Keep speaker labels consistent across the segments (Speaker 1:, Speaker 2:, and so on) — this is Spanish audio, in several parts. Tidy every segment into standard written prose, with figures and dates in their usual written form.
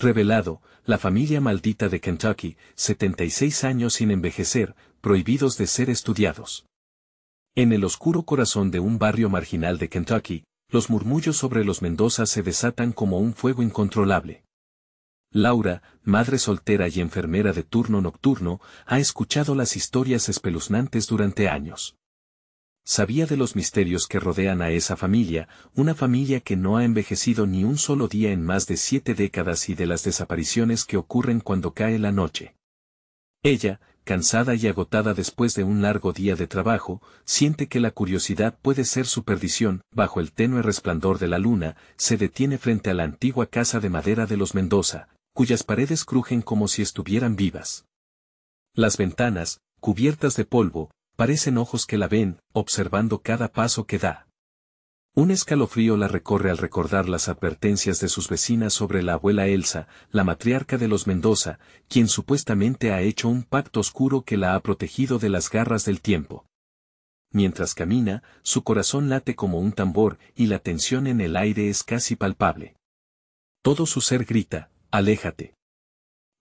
Speaker 1: Revelado, la familia maldita de Kentucky, 76 años sin envejecer, prohibidos de ser estudiados. En el oscuro corazón de un barrio marginal de Kentucky, los murmullos sobre los Mendoza se desatan como un fuego incontrolable. Laura, madre soltera y enfermera de turno nocturno, ha escuchado las historias espeluznantes durante años. Sabía de los misterios que rodean a esa familia, una familia que no ha envejecido ni un solo día en más de 7 décadas y de las desapariciones que ocurren cuando cae la noche. Ella, cansada y agotada después de un largo día de trabajo, siente que la curiosidad puede ser su perdición. Bajo el tenue resplandor de la luna, se detiene frente a la antigua casa de madera de los Mendoza, cuyas paredes crujen como si estuvieran vivas. Las ventanas, cubiertas de polvo, parecen ojos que la ven, observando cada paso que da. Un escalofrío la recorre al recordar las advertencias de sus vecinas sobre la abuela Elsa, la matriarca de los Mendoza, quien supuestamente ha hecho un pacto oscuro que la ha protegido de las garras del tiempo. Mientras camina, su corazón late como un tambor y la tensión en el aire es casi palpable. Todo su ser grita, aléjate.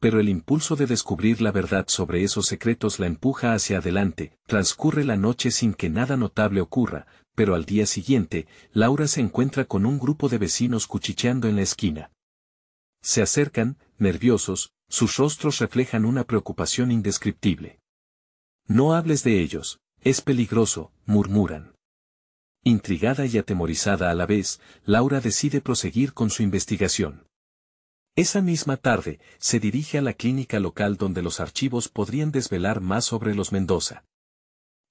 Speaker 1: Pero el impulso de descubrir la verdad sobre esos secretos la empuja hacia adelante. Transcurre la noche sin que nada notable ocurra, pero al día siguiente, Laura se encuentra con un grupo de vecinos cuchicheando en la esquina. Se acercan, nerviosos, sus rostros reflejan una preocupación indescriptible. No hables de ellos, es peligroso, murmuran. Intrigada y atemorizada a la vez, Laura decide proseguir con su investigación. Esa misma tarde, se dirige a la clínica local donde los archivos podrían desvelar más sobre los Mendoza.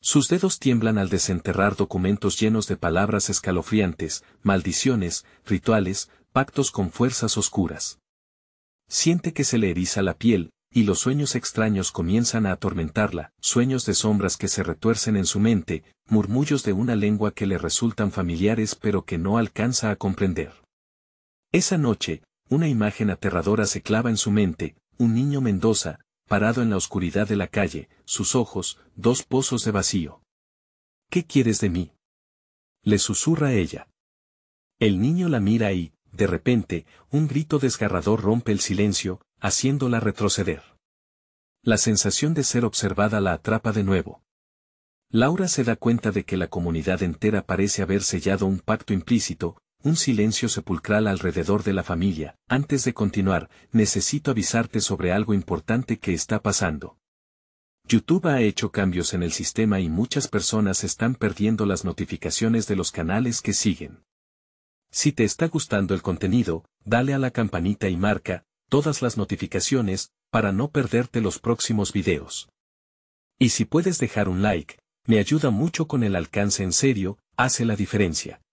Speaker 1: Sus dedos tiemblan al desenterrar documentos llenos de palabras escalofriantes, maldiciones, rituales, pactos con fuerzas oscuras. Siente que se le eriza la piel, y los sueños extraños comienzan a atormentarla, sueños de sombras que se retuercen en su mente, murmullos de una lengua que le resultan familiares pero que no alcanza a comprender. Esa noche, una imagen aterradora se clava en su mente, un niño Mendoza, parado en la oscuridad de la calle, sus ojos, 2 pozos de vacío. ¿Qué quieres de mí?, le susurra ella. El niño la mira y, de repente, un grito desgarrador rompe el silencio, haciéndola retroceder. La sensación de ser observada la atrapa de nuevo. Laura se da cuenta de que la comunidad entera parece haber sellado un pacto implícito, un silencio sepulcral alrededor de la familia. Antes de continuar, necesito avisarte sobre algo importante que está pasando. YouTube ha hecho cambios en el sistema y muchas personas están perdiendo las notificaciones de los canales que siguen. Si te está gustando el contenido, dale a la campanita y marca todas las notificaciones para no perderte los próximos videos. Y si puedes dejar un like, me ayuda mucho con el alcance, en serio, hace la diferencia.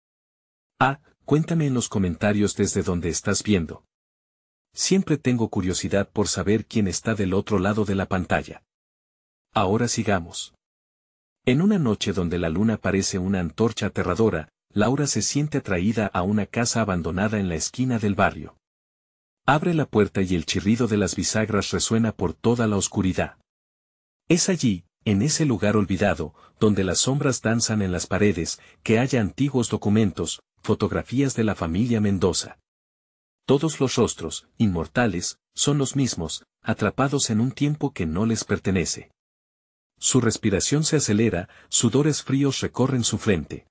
Speaker 1: Cuéntame en los comentarios desde donde estás viendo. Siempre tengo curiosidad por saber quién está del otro lado de la pantalla. Ahora sigamos. En una noche donde la luna parece una antorcha aterradora, Laura se siente atraída a una casa abandonada en la esquina del barrio. Abre la puerta y el chirrido de las bisagras resuena por toda la oscuridad. Es allí, en ese lugar olvidado, donde las sombras danzan en las paredes, que haya antiguos documentos, fotografías de la familia Mendoza. Todos los rostros, inmortales, son los mismos, atrapados en un tiempo que no les pertenece. Su respiración se acelera, sudores fríos recorren su frente.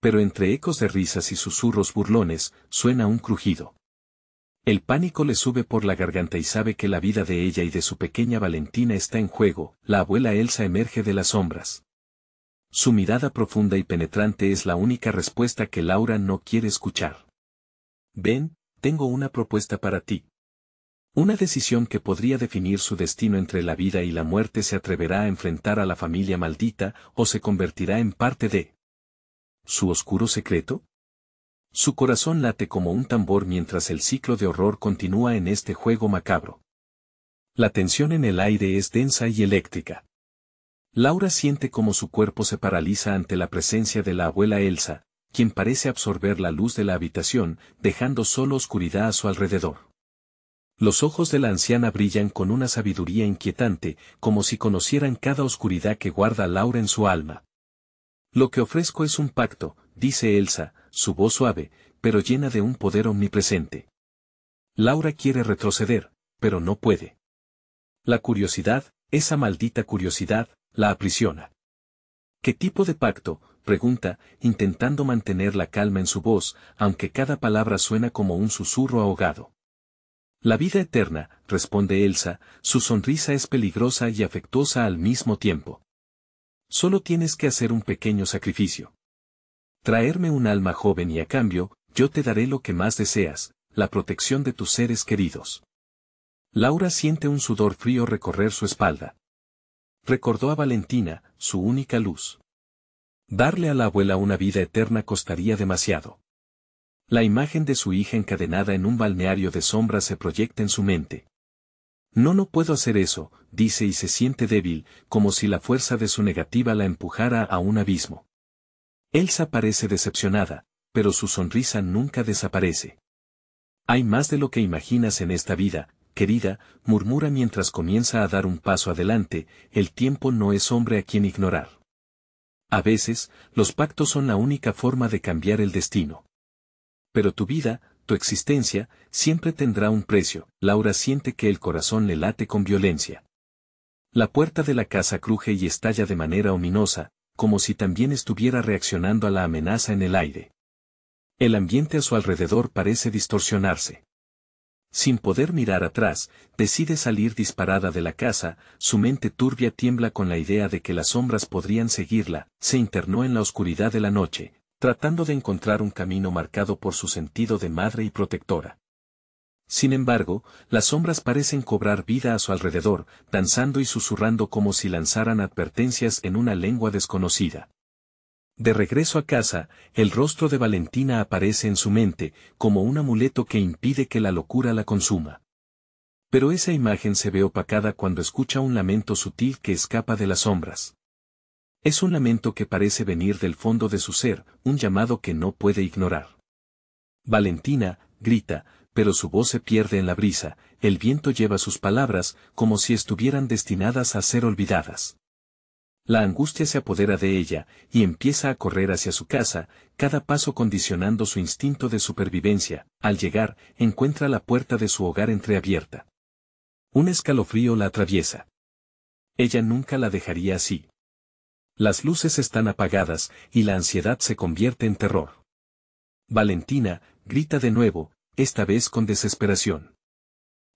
Speaker 1: Pero entre ecos de risas y susurros burlones, suena un crujido. El pánico le sube por la garganta y sabe que la vida de ella y de su pequeña Valentina está en juego. La abuela Elsa emerge de las sombras. Su mirada profunda y penetrante es la única respuesta que Laura no quiere escuchar. Ven, tengo una propuesta para ti. Una decisión que podría definir su destino entre la vida y la muerte. ¿Se atreverá a enfrentar a la familia maldita o se convertirá en parte de su oscuro secreto? Su corazón late como un tambor mientras el ciclo de horror continúa en este juego macabro. La tensión en el aire es densa y eléctrica. Laura siente como su cuerpo se paraliza ante la presencia de la abuela Elsa, quien parece absorber la luz de la habitación, dejando solo oscuridad a su alrededor. Los ojos de la anciana brillan con una sabiduría inquietante, como si conocieran cada oscuridad que guarda Laura en su alma. Lo que ofrezco es un pacto, dice Elsa, su voz suave, pero llena de un poder omnipresente. Laura quiere retroceder, pero no puede. La curiosidad, esa maldita curiosidad, la aprisiona. ¿Qué tipo de pacto?, pregunta, intentando mantener la calma en su voz, aunque cada palabra suena como un susurro ahogado. La vida eterna, responde Elsa, su sonrisa es peligrosa y afectuosa al mismo tiempo. Solo tienes que hacer un pequeño sacrificio. Traerme un alma joven y a cambio, yo te daré lo que más deseas, la protección de tus seres queridos. Laura siente un sudor frío recorrer su espalda. Recordó a Valentina, su única luz. Darle a la abuela una vida eterna costaría demasiado. La imagen de su hija encadenada en un balneario de sombras se proyecta en su mente. No puedo hacer eso, dice y se siente débil, como si la fuerza de su negativa la empujara a un abismo. Elsa parece decepcionada, pero su sonrisa nunca desaparece. Hay más de lo que imaginas en esta vida, querida, murmura mientras comienza a dar un paso adelante, el tiempo no es hombre a quien ignorar. A veces, los pactos son la única forma de cambiar el destino. Pero tu vida, tu existencia, siempre tendrá un precio. Laura siente que el corazón le late con violencia. La puerta de la casa cruje y estalla de manera ominosa, como si también estuviera reaccionando a la amenaza en el aire. El ambiente a su alrededor parece distorsionarse. Sin poder mirar atrás, decide salir disparada de la casa, su mente turbia tiembla con la idea de que las sombras podrían seguirla, se internó en la oscuridad de la noche, tratando de encontrar un camino marcado por su sentido de madre y protectora. Sin embargo, las sombras parecen cobrar vida a su alrededor, danzando y susurrando como si lanzaran advertencias en una lengua desconocida. De regreso a casa, el rostro de Valentina aparece en su mente, como un amuleto que impide que la locura la consuma. Pero esa imagen se ve opacada cuando escucha un lamento sutil que escapa de las sombras. Es un lamento que parece venir del fondo de su ser, un llamado que no puede ignorar. Valentina, grita, pero su voz se pierde en la brisa, el viento lleva sus palabras, como si estuvieran destinadas a ser olvidadas. La angustia se apodera de ella, y empieza a correr hacia su casa, cada paso condicionando su instinto de supervivencia. Al llegar, encuentra la puerta de su hogar entreabierta. Un escalofrío la atraviesa. Ella nunca la dejaría así. Las luces están apagadas, y la ansiedad se convierte en terror. Valentina, grita de nuevo, esta vez con desesperación.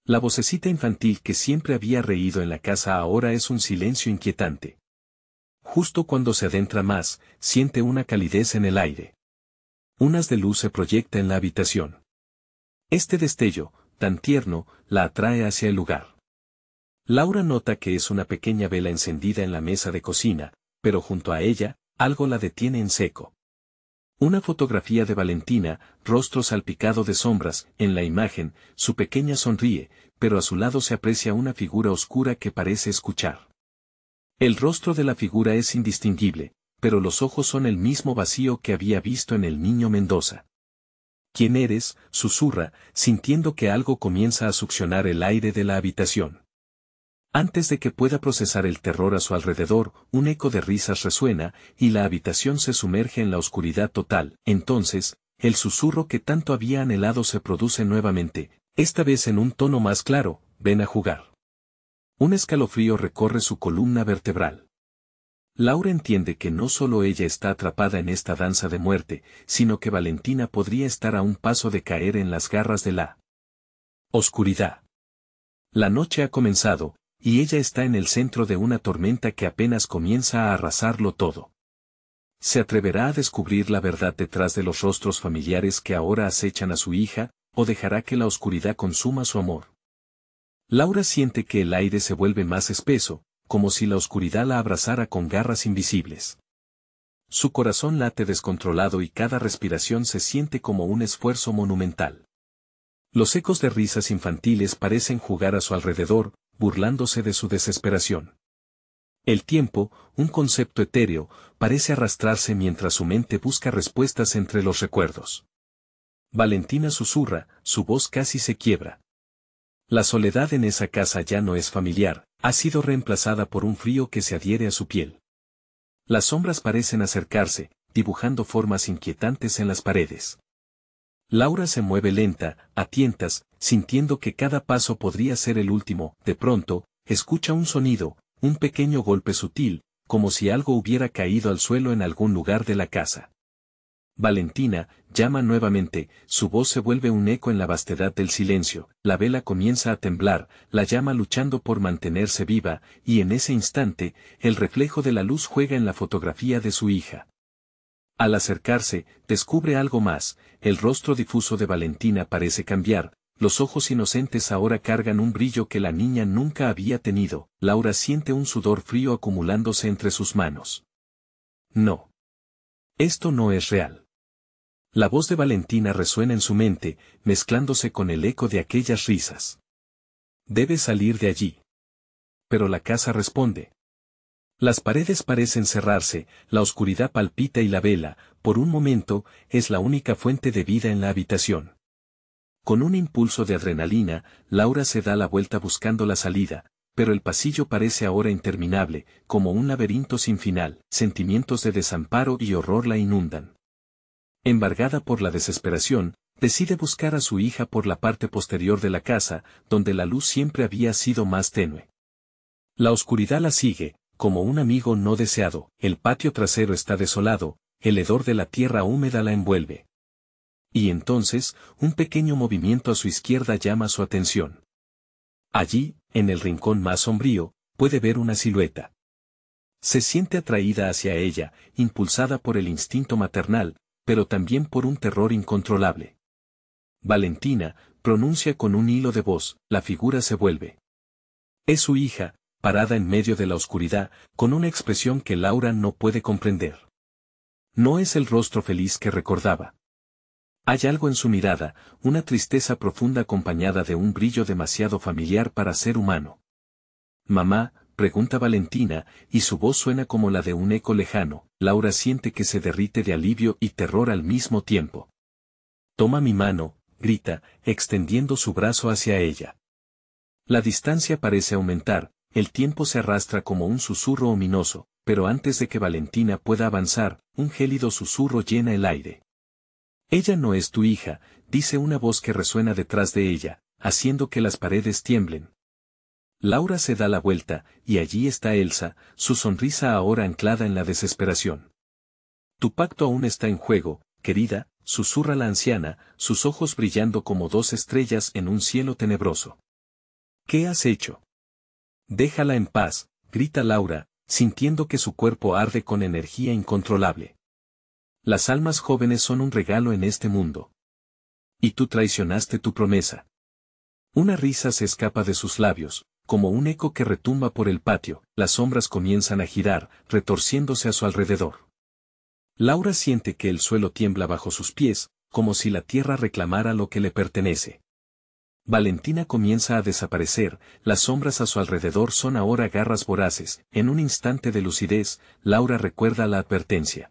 Speaker 1: La vocecita infantil que siempre había reído en la casa ahora es un silencio inquietante. Justo cuando se adentra más, siente una calidez en el aire. Un haz de luz se proyecta en la habitación. Este destello, tan tierno, la atrae hacia el lugar. Laura nota que es una pequeña vela encendida en la mesa de cocina, pero junto a ella, algo la detiene en seco. Una fotografía de Valentina, rostro salpicado de sombras, en la imagen, su pequeña sonríe, pero a su lado se aprecia una figura oscura que parece escuchar. El rostro de la figura es indistinguible, pero los ojos son el mismo vacío que había visto en el niño Mendoza. ¿Quién eres?, susurra, sintiendo que algo comienza a succionar el aire de la habitación. Antes de que pueda procesar el terror a su alrededor, un eco de risas resuena, y la habitación se sumerge en la oscuridad total. Entonces, el susurro que tanto había anhelado se produce nuevamente, esta vez en un tono más claro: ven a jugar. Un escalofrío recorre su columna vertebral. Laura entiende que no solo ella está atrapada en esta danza de muerte, sino que Valentina podría estar a un paso de caer en las garras de la oscuridad. La noche ha comenzado, y ella está en el centro de una tormenta que apenas comienza a arrasarlo todo. ¿Se atreverá a descubrir la verdad detrás de los rostros familiares que ahora acechan a su hija, o dejará que la oscuridad consuma su amor? Laura siente que el aire se vuelve más espeso, como si la oscuridad la abrazara con garras invisibles. Su corazón late descontrolado y cada respiración se siente como un esfuerzo monumental. Los ecos de risas infantiles parecen jugar a su alrededor, burlándose de su desesperación. El tiempo, un concepto etéreo, parece arrastrarse mientras su mente busca respuestas entre los recuerdos. Valentina susurra, su voz casi se quiebra. La soledad en esa casa ya no es familiar, ha sido reemplazada por un frío que se adhiere a su piel. Las sombras parecen acercarse, dibujando formas inquietantes en las paredes. Laura se mueve lenta, a tientas, sintiendo que cada paso podría ser el último. De pronto, escucha un sonido, un pequeño golpe sutil, como si algo hubiera caído al suelo en algún lugar de la casa. Valentina llama nuevamente, su voz se vuelve un eco en la vastedad del silencio, la vela comienza a temblar, la llama luchando por mantenerse viva, y en ese instante, el reflejo de la luz juega en la fotografía de su hija. Al acercarse, descubre algo más, el rostro difuso de Valentina parece cambiar, los ojos inocentes ahora cargan un brillo que la niña nunca había tenido. Laura siente un sudor frío acumulándose entre sus manos. No. Esto no es real. La voz de Valentina resuena en su mente, mezclándose con el eco de aquellas risas. Debes salir de allí. Pero la casa responde. Las paredes parecen cerrarse, la oscuridad palpita y la vela, por un momento, es la única fuente de vida en la habitación. Con un impulso de adrenalina, Laura se da la vuelta buscando la salida, pero el pasillo parece ahora interminable, como un laberinto sin final. Sentimientos de desamparo y horror la inundan. Embargada por la desesperación, decide buscar a su hija por la parte posterior de la casa, donde la luz siempre había sido más tenue. La oscuridad la sigue, como un amigo no deseado. El patio trasero está desolado, el hedor de la tierra húmeda la envuelve. Y entonces, un pequeño movimiento a su izquierda llama su atención. Allí, en el rincón más sombrío, puede ver una silueta. Se siente atraída hacia ella, impulsada por el instinto maternal, pero también por un terror incontrolable. Valentina pronuncia con un hilo de voz, la figura se vuelve. Es su hija, parada en medio de la oscuridad, con una expresión que Laura no puede comprender. No es el rostro feliz que recordaba. Hay algo en su mirada, una tristeza profunda acompañada de un brillo demasiado familiar para ser humano. «Mamá», pregunta Valentina, y su voz suena como la de un eco lejano. Laura siente que se derrite de alivio y terror al mismo tiempo. «Toma mi mano», grita, extendiendo su brazo hacia ella. La distancia parece aumentar, el tiempo se arrastra como un susurro ominoso, pero antes de que Valentina pueda avanzar, un gélido susurro llena el aire. «Ella no es tu hija», dice una voz que resuena detrás de ella, haciendo que las paredes tiemblen. Laura se da la vuelta, y allí está Elsa, su sonrisa ahora anclada en la desesperación. «Tu pacto aún está en juego, querida», susurra la anciana, sus ojos brillando como dos estrellas en un cielo tenebroso. «¿Qué has hecho?» «Déjala en paz», grita Laura, sintiendo que su cuerpo arde con energía incontrolable. «Las almas jóvenes son un regalo en este mundo. Y tú traicionaste tu promesa». Una risa se escapa de sus labios, como un eco que retumba por el patio, las sombras comienzan a girar, retorciéndose a su alrededor. Laura siente que el suelo tiembla bajo sus pies, como si la tierra reclamara lo que le pertenece. Valentina comienza a desaparecer, las sombras a su alrededor son ahora garras voraces. En un instante de lucidez, Laura recuerda la advertencia.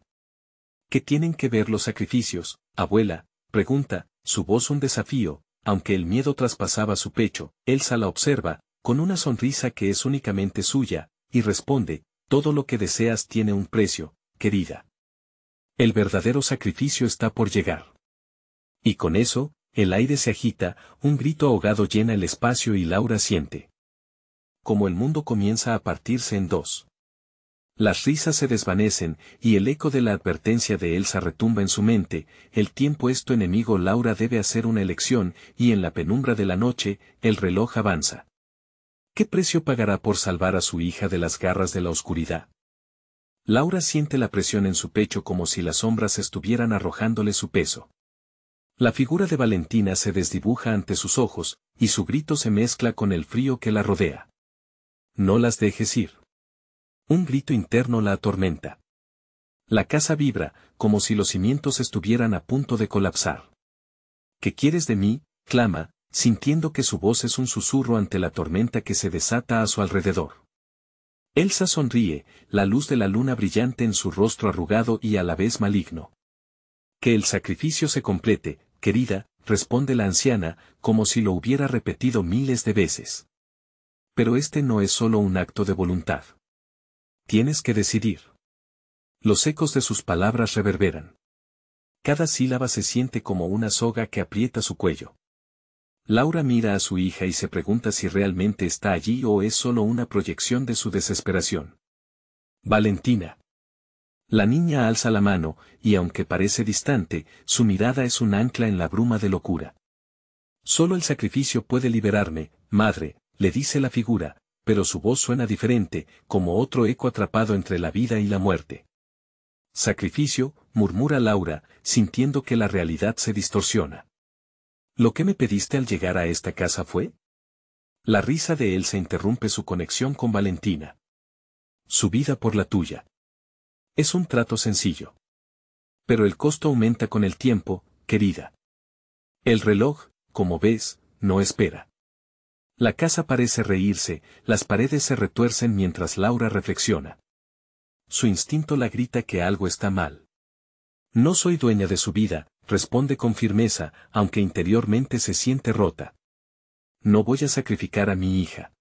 Speaker 1: ¿Qué tienen que ver los sacrificios, abuela?, pregunta, su voz un desafío, aunque el miedo traspasaba su pecho. Elsa la observa, con una sonrisa que es únicamente suya, y responde, todo lo que deseas tiene un precio, querida. El verdadero sacrificio está por llegar. Y con eso, el aire se agita, un grito ahogado llena el espacio y Laura siente como el mundo comienza a partirse en dos. Las risas se desvanecen, y el eco de la advertencia de Elsa retumba en su mente, el tiempo es tu enemigo. Laura debe hacer una elección, y en la penumbra de la noche, el reloj avanza. ¿Qué precio pagará por salvar a su hija de las garras de la oscuridad? Laura siente la presión en su pecho como si las sombras estuvieran arrojándole su peso. La figura de Valentina se desdibuja ante sus ojos, y su grito se mezcla con el frío que la rodea. «No las dejes ir». Un grito interno la atormenta. La casa vibra, como si los cimientos estuvieran a punto de colapsar. «¿Qué quieres de mí?», clama, sintiendo que su voz es un susurro ante la tormenta que se desata a su alrededor. Elsa sonríe, la luz de la luna brillante en su rostro arrugado y a la vez maligno. «Que el sacrificio se complete, querida», responde la anciana, como si lo hubiera repetido miles de veces. «Pero este no es solo un acto de voluntad. Tienes que decidir». Los ecos de sus palabras reverberan. Cada sílaba se siente como una soga que aprieta su cuello. Laura mira a su hija y se pregunta si realmente está allí o es solo una proyección de su desesperación. Valentina. La niña alza la mano, y aunque parece distante, su mirada es un ancla en la bruma de locura. Solo el sacrificio puede liberarme, madre, le dice la figura, pero su voz suena diferente, como otro eco atrapado entre la vida y la muerte. Sacrificio, murmura Laura, sintiendo que la realidad se distorsiona. ¿Lo que me pediste al llegar a esta casa fue? La risa de Elsa interrumpe su conexión con Valentina. Su vida por la tuya. Es un trato sencillo. Pero el costo aumenta con el tiempo, querida. El reloj, como ves, no espera. La casa parece reírse, las paredes se retuercen mientras Laura reflexiona. Su instinto la grita que algo está mal. No soy dueña de su vida, responde con firmeza, aunque interiormente se siente rota. No voy a sacrificar a mi hija.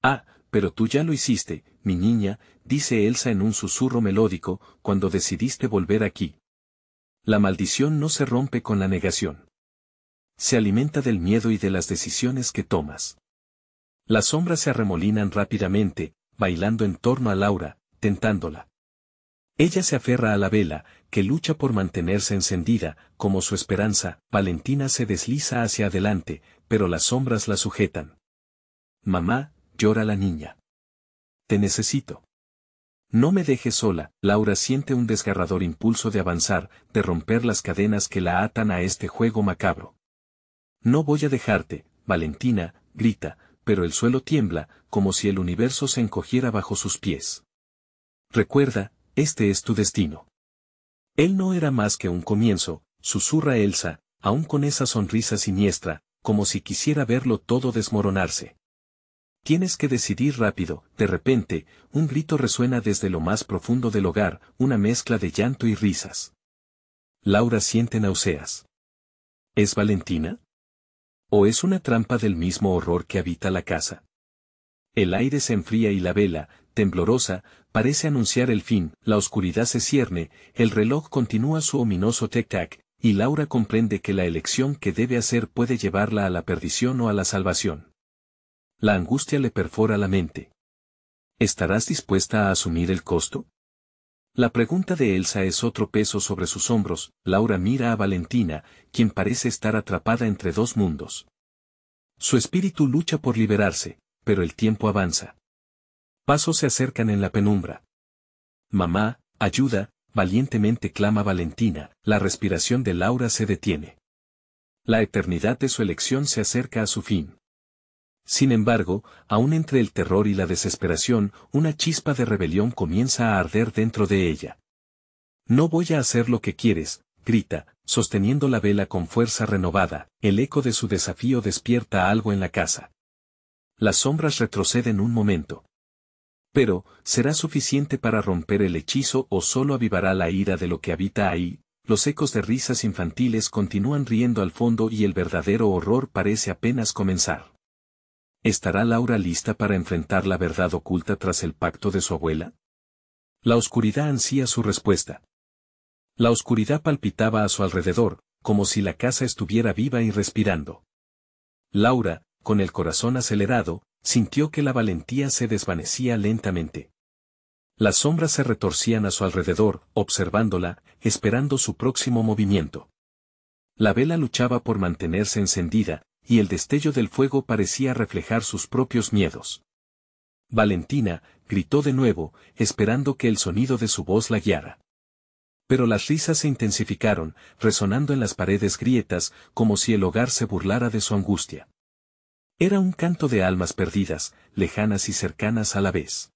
Speaker 1: Ah, pero tú ya lo hiciste, mi niña, dice Elsa en un susurro melódico, cuando decidiste volver aquí. La maldición no se rompe con la negación. Se alimenta del miedo y de las decisiones que tomas. Las sombras se arremolinan rápidamente, bailando en torno a Laura, tentándola. Ella se aferra a la vela, que lucha por mantenerse encendida, como su esperanza. Valentina se desliza hacia adelante, pero las sombras la sujetan. Mamá, llora la niña. Te necesito. No me dejes sola. Laura siente un desgarrador impulso de avanzar, de romper las cadenas que la atan a este juego macabro. No voy a dejarte, Valentina, grita, pero el suelo tiembla, como si el universo se encogiera bajo sus pies. Recuerda, este es tu destino. Él no era más que un comienzo, susurra Elsa, aún con esa sonrisa siniestra, como si quisiera verlo todo desmoronarse. Tienes que decidir rápido. De repente, un grito resuena desde lo más profundo del hogar, una mezcla de llanto y risas. Laura siente náuseas. ¿Es Valentina? ¿O es una trampa del mismo horror que habita la casa? El aire se enfría y la vela, temblorosa, parece anunciar el fin. La oscuridad se cierne, el reloj continúa su ominoso tic-tac, y Laura comprende que la elección que debe hacer puede llevarla a la perdición o a la salvación. La angustia le perfora la mente. ¿Estarás dispuesta a asumir el costo? La pregunta de Elsa es otro peso sobre sus hombros. Laura mira a Valentina, quien parece estar atrapada entre dos mundos. Su espíritu lucha por liberarse, pero el tiempo avanza. Pasos se acercan en la penumbra. Mamá, ayuda, valientemente clama Valentina. La respiración de Laura se detiene. La eternidad de su elección se acerca a su fin. Sin embargo, aún entre el terror y la desesperación, una chispa de rebelión comienza a arder dentro de ella. No voy a hacer lo que quieres, grita, sosteniendo la vela con fuerza renovada. El eco de su desafío despierta algo en la casa. Las sombras retroceden un momento. Pero, ¿será suficiente para romper el hechizo o solo avivará la ira de lo que habita ahí? Los ecos de risas infantiles continúan riendo al fondo y el verdadero horror parece apenas comenzar. ¿Estará Laura lista para enfrentar la verdad oculta tras el pacto de su abuela? La oscuridad ansía su respuesta. La oscuridad palpitaba a su alrededor, como si la casa estuviera viva y respirando. Laura, con el corazón acelerado, sintió que la valentía se desvanecía lentamente. Las sombras se retorcían a su alrededor, observándola, esperando su próximo movimiento. La vela luchaba por mantenerse encendida, y el destello del fuego parecía reflejar sus propios miedos. Valentina, gritó de nuevo, esperando que el sonido de su voz la guiara. Pero las risas se intensificaron, resonando en las paredes grietas, como si el hogar se burlara de su angustia. Era un canto de almas perdidas, lejanas y cercanas a la vez.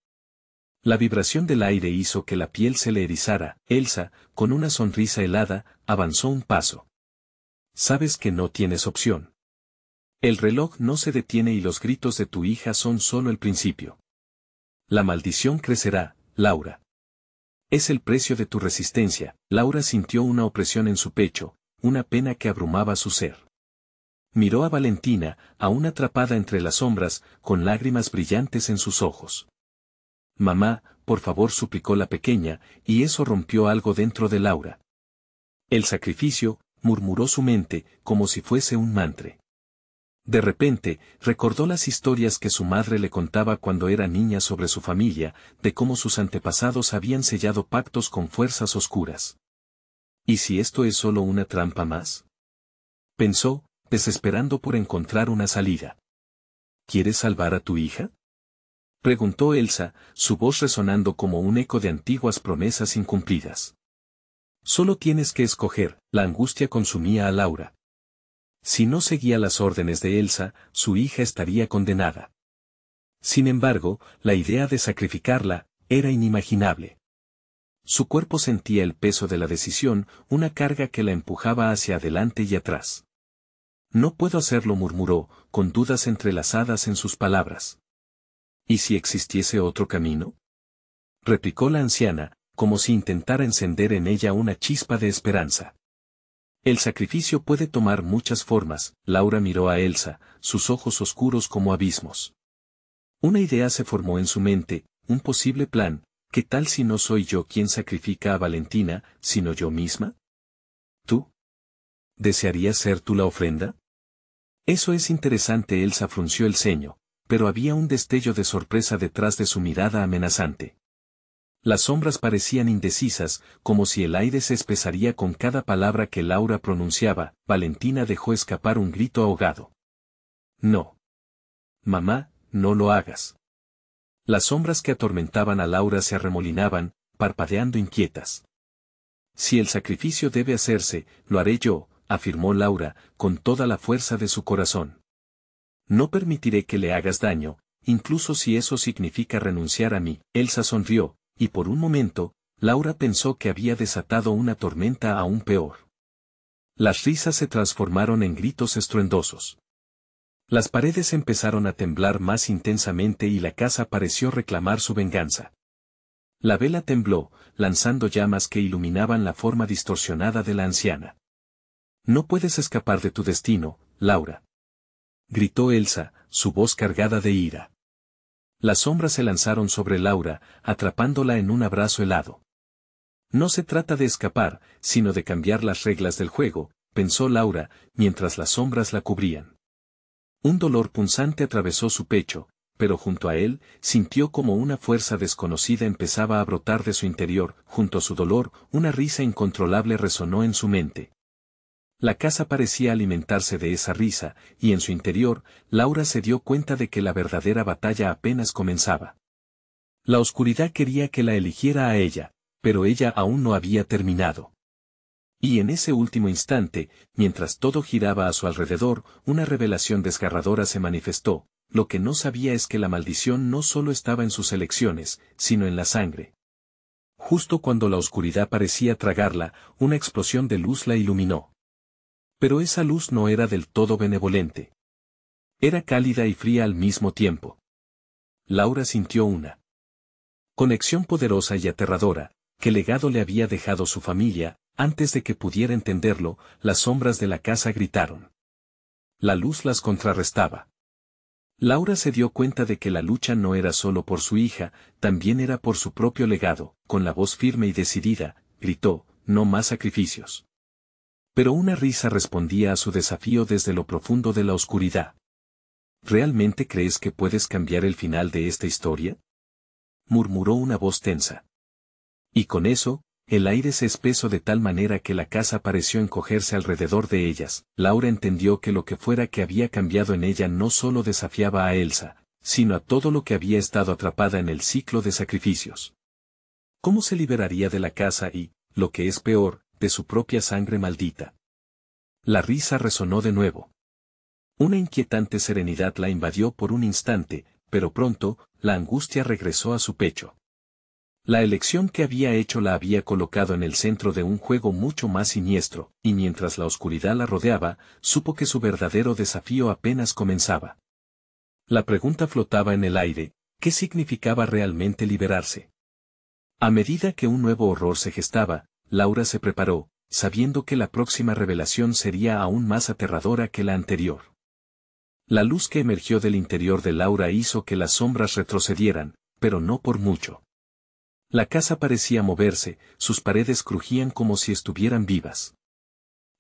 Speaker 1: La vibración del aire hizo que la piel se le erizara. Elsa, con una sonrisa helada, avanzó un paso. Sabes que no tienes opción. El reloj no se detiene y los gritos de tu hija son solo el principio. La maldición crecerá, Laura. Es el precio de tu resistencia. Laura sintió una opresión en su pecho, una pena que abrumaba su ser. Miró a Valentina, aún atrapada entre las sombras, con lágrimas brillantes en sus ojos. Mamá, por favor, suplicó la pequeña, y eso rompió algo dentro de Laura. El sacrificio, murmuró su mente, como si fuese un mantra. De repente, recordó las historias que su madre le contaba cuando era niña sobre su familia, de cómo sus antepasados habían sellado pactos con fuerzas oscuras. ¿Y si esto es solo una trampa más? Pensó, desesperando por encontrar una salida. ¿Quieres salvar a tu hija? Preguntó Elsa, su voz resonando como un eco de antiguas promesas incumplidas. Solo tienes que escoger, la angustia consumía a Laura. Si no seguía las órdenes de Elsa, su hija estaría condenada. Sin embargo, la idea de sacrificarla era inimaginable. Su cuerpo sentía el peso de la decisión, una carga que la empujaba hacia adelante y atrás. No puedo hacerlo, murmuró, con dudas entrelazadas en sus palabras. ¿Y si existiese otro camino? Replicó la anciana, como si intentara encender en ella una chispa de esperanza. El sacrificio puede tomar muchas formas. Laura miró a Elsa, sus ojos oscuros como abismos. Una idea se formó en su mente, un posible plan. ¿Qué tal si no soy yo quien sacrifica a Valentina, sino yo misma? ¿Tú? ¿Desearías ser tú la ofrenda? Eso es interesante. Elsa frunció el ceño, pero había un destello de sorpresa detrás de su mirada amenazante. Las sombras parecían indecisas, como si el aire se espesaría con cada palabra que Laura pronunciaba. Valentina dejó escapar un grito ahogado. No. Mamá, no lo hagas. Las sombras que atormentaban a Laura se arremolinaban, parpadeando inquietas. Si el sacrificio debe hacerse, lo haré yo, afirmó Laura, con toda la fuerza de su corazón. No permitiré que le hagas daño, incluso si eso significa renunciar a mí. Elsa sonrió, y por un momento, Laura pensó que había desatado una tormenta aún peor. Las risas se transformaron en gritos estruendosos. Las paredes empezaron a temblar más intensamente y la casa pareció reclamar su venganza. La vela tembló, lanzando llamas que iluminaban la forma distorsionada de la anciana. No puedes escapar de tu destino, Laura. Gritó Elsa, su voz cargada de ira. Las sombras se lanzaron sobre Laura, atrapándola en un abrazo helado. No se trata de escapar, sino de cambiar las reglas del juego, pensó Laura, mientras las sombras la cubrían. Un dolor punzante atravesó su pecho, pero junto a él, sintió como una fuerza desconocida empezaba a brotar de su interior. Junto a su dolor, una risa incontrolable resonó en su mente. La casa parecía alimentarse de esa risa, y en su interior, Laura se dio cuenta de que la verdadera batalla apenas comenzaba. La oscuridad quería que la eligiera a ella, pero ella aún no había terminado. Y en ese último instante, mientras todo giraba a su alrededor, una revelación desgarradora se manifestó. Lo que no sabía es que la maldición no solo estaba en sus elecciones, sino en la sangre. Justo cuando la oscuridad parecía tragarla, una explosión de luz la iluminó. Pero esa luz no era del todo benevolente. Era cálida y fría al mismo tiempo. Laura sintió una conexión poderosa y aterradora. ¿Qué legado le había dejado su familia? Antes de que pudiera entenderlo, las sombras de la casa gritaron. La luz las contrarrestaba. Laura se dio cuenta de que la lucha no era solo por su hija, también era por su propio legado. Con la voz firme y decidida, gritó, no más sacrificios. Pero una risa respondía a su desafío desde lo profundo de la oscuridad. ¿Realmente crees que puedes cambiar el final de esta historia? Murmuró una voz tensa. Y con eso, el aire se espesó de tal manera que la casa pareció encogerse alrededor de ellas. Laura entendió que lo que fuera que había cambiado en ella no solo desafiaba a Elsa, sino a todo lo que había estado atrapada en el ciclo de sacrificios. ¿Cómo se liberaría de la casa y, lo que es peor, de su propia sangre maldita? La risa resonó de nuevo. Una inquietante serenidad la invadió por un instante, pero pronto, la angustia regresó a su pecho. La elección que había hecho la había colocado en el centro de un juego mucho más siniestro, y mientras la oscuridad la rodeaba, supo que su verdadero desafío apenas comenzaba. La pregunta flotaba en el aire, ¿qué significaba realmente liberarse? A medida que un nuevo horror se gestaba, Laura se preparó, sabiendo que la próxima revelación sería aún más aterradora que la anterior. La luz que emergió del interior de Laura hizo que las sombras retrocedieran, pero no por mucho. La casa parecía moverse, sus paredes crujían como si estuvieran vivas.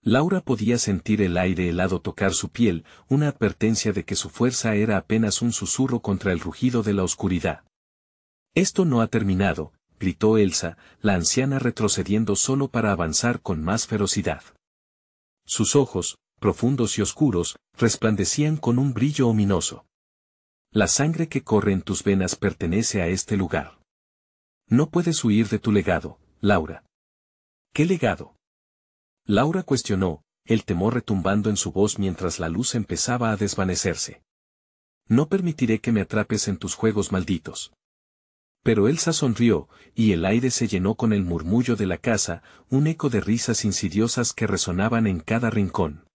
Speaker 1: Laura podía sentir el aire helado tocar su piel, una advertencia de que su fuerza era apenas un susurro contra el rugido de la oscuridad. «Esto no ha terminado», gritó Elsa, la anciana retrocediendo solo para avanzar con más ferocidad. Sus ojos, profundos y oscuros, resplandecían con un brillo ominoso. «La sangre que corre en tus venas pertenece a este lugar. No puedes huir de tu legado, Laura». «¿Qué legado?». Laura cuestionó, el temor retumbando en su voz mientras la luz empezaba a desvanecerse. «No permitiré que me atrapes en tus juegos malditos». Pero Elsa sonrió, y el aire se llenó con el murmullo de la casa, un eco de risas insidiosas que resonaban en cada rincón.